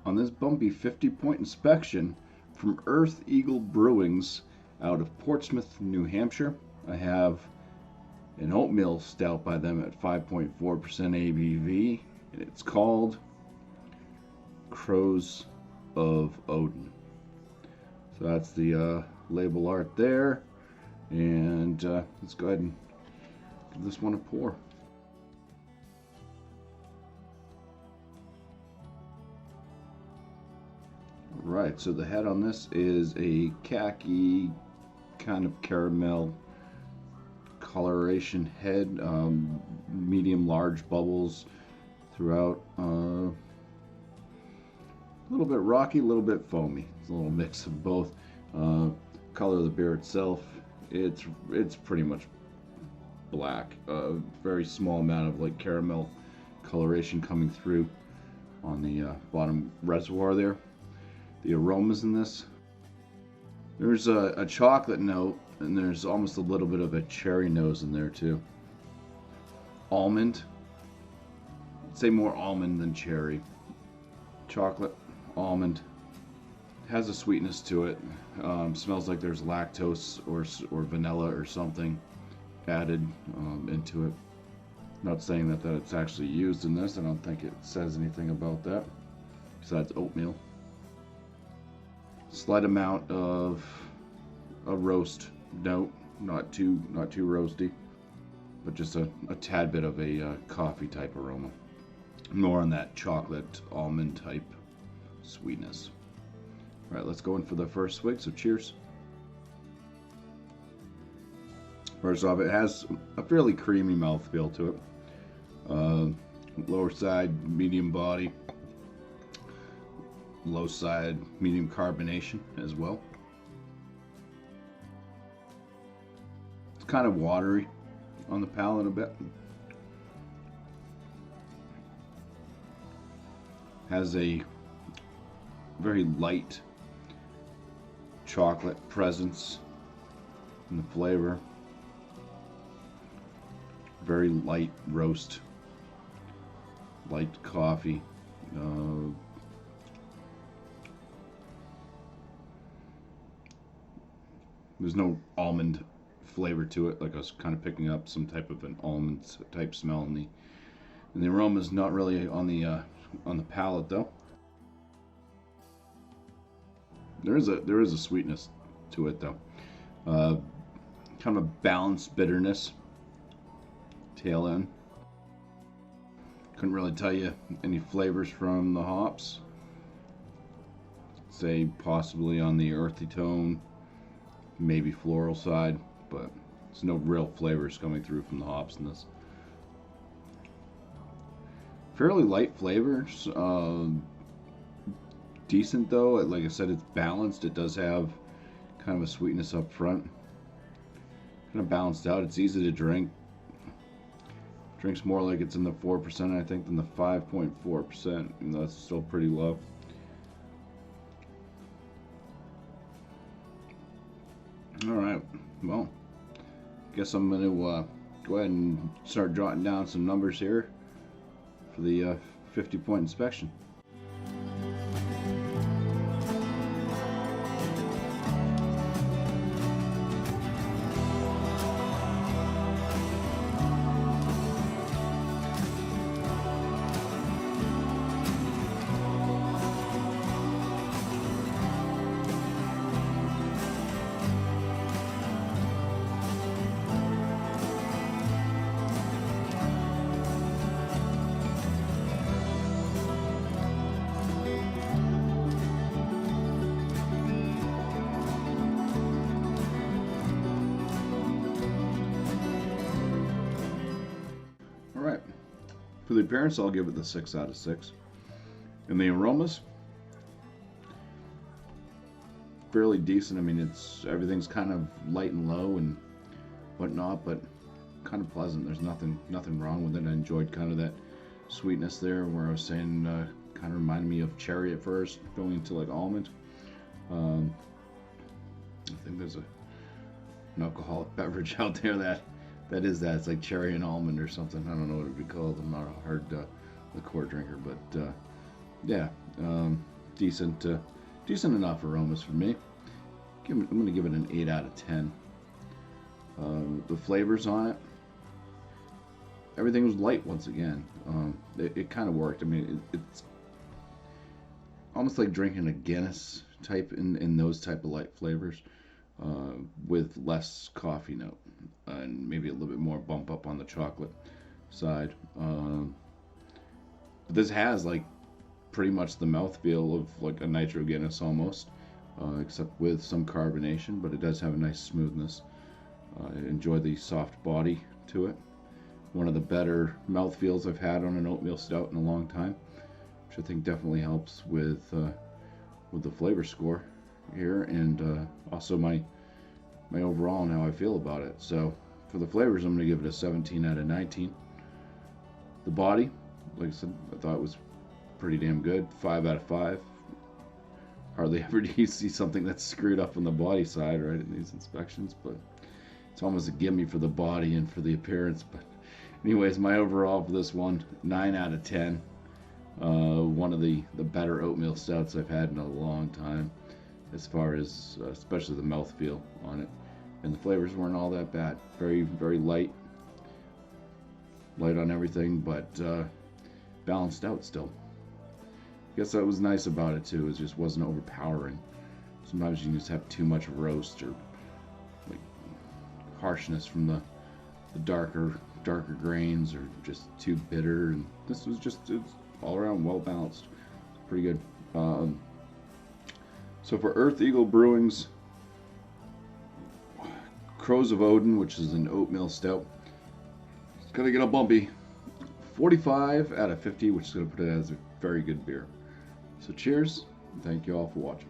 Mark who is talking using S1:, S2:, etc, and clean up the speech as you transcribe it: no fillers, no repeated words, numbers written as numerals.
S1: On this bumpy 50-point inspection from Eagle Brewings out of Portsmouth, New Hampshire, I have an oatmeal stout by them at 5.4% ABV, and it's called CROWS of ODIN. So that's the label art there, and let's go ahead and give this one a pour. Right, so the head on this is a khaki kind of caramel coloration head, medium large bubbles throughout, a little bit rocky, a little bit foamy. It's a little mix of both. Color of the beer itself, it's pretty much black. Very small amount of like caramel coloration coming through on the bottom reservoir there. The aromas in this, there's a chocolate note, and there's almost a little bit of a cherry nose in there too. Almond, I'd say more almond than cherry. Chocolate, almond, has a sweetness to it. Smells like there's lactose or vanilla or something added into it. Not saying that it's actually used in this. I don't think it says anything about that besides oatmeal. Slight amount of a roast note, not too roasty, but just a tad bit of a coffee type aroma. More on that chocolate almond type sweetness. All right, let's go in for the first swig, so cheers. First off, it has a fairly creamy mouthfeel to it. Lower side, medium body. Low side, medium carbonation as well. It's kind of watery on the palate a bit. Has a very light chocolate presence in the flavor. Very light roast, light coffee. There's no almond flavor to it, like I was kind of picking up some type of an almond type smell in the aroma is not really on the palate though. There is a sweetness to it though. Kind of a balanced bitterness tail end. Couldn't really tell you any flavors from the hops. Say possibly on the earthy tone, maybe floral side, but there's no real flavors coming through from the hops in this. Fairly light flavors, decent though. Like I said, it's balanced. It does have kind of a sweetness up front, kind of balanced out. It's easy to drink. Drinks more like it's in the 4%, I think, than the 5.4%, and that's still pretty low. Alright, well, guess I'm going to go ahead and start jotting down some numbers here for the 50-point inspection. Alright, for the appearance I'll give it the 6 out of 6. And the aromas, fairly decent. I mean, everything's kind of light and low and whatnot, but kind of pleasant. There's nothing wrong with it. I enjoyed kind of that sweetness there, where I was saying kind of reminded me of cherry at first, going into like almond. I think there's an alcoholic beverage out there that is that. It's like cherry and almond or something. I don't know what it would be called. I'm not a hard liqueur drinker, but yeah, decent enough aromas for me. I'm going to give it an 8 out of 10. The flavors on it, everything was light once again. It kind of worked. I mean, it's almost like drinking a Guinness type in those type of light flavors, with less coffee note and maybe a little bit more bump up on the chocolate side. But this has like pretty much the mouthfeel of like a Nitro Guinness almost, except with some carbonation, but it does have a nice smoothness. I enjoy the soft body to it. One of the better mouthfeels I've had on an oatmeal stout in a long time, which I think definitely helps with the flavor score here, and also my overall and how I feel about it. So for the flavors, I'm going to give it a 17 out of 19. The body, like I said, I thought it was pretty damn good. 5 out of 5. Hardly ever do you see something that's screwed up on the body side, right, in these inspections, but it's almost a gimme for the body and for the appearance. But anyways, my overall for this one, 9 out of 10. One of the better oatmeal stouts I've had in a long time, as far as especially the mouthfeel on it. And the flavors weren't all that bad. Very, very light on everything, but balanced out still. I guess that was nice about it too. It just wasn't overpowering. Sometimes you can just have too much roast or like harshness from the darker grains, or just too bitter. And this was just, it's all around well balanced. Pretty good. So for Earth Eagle Brewings, CROWS of ODIN, which is an oatmeal stout, it's gonna get a BuMpY 45 out of 50, which is gonna put it as a very good beer. So cheers, and thank you all for watching.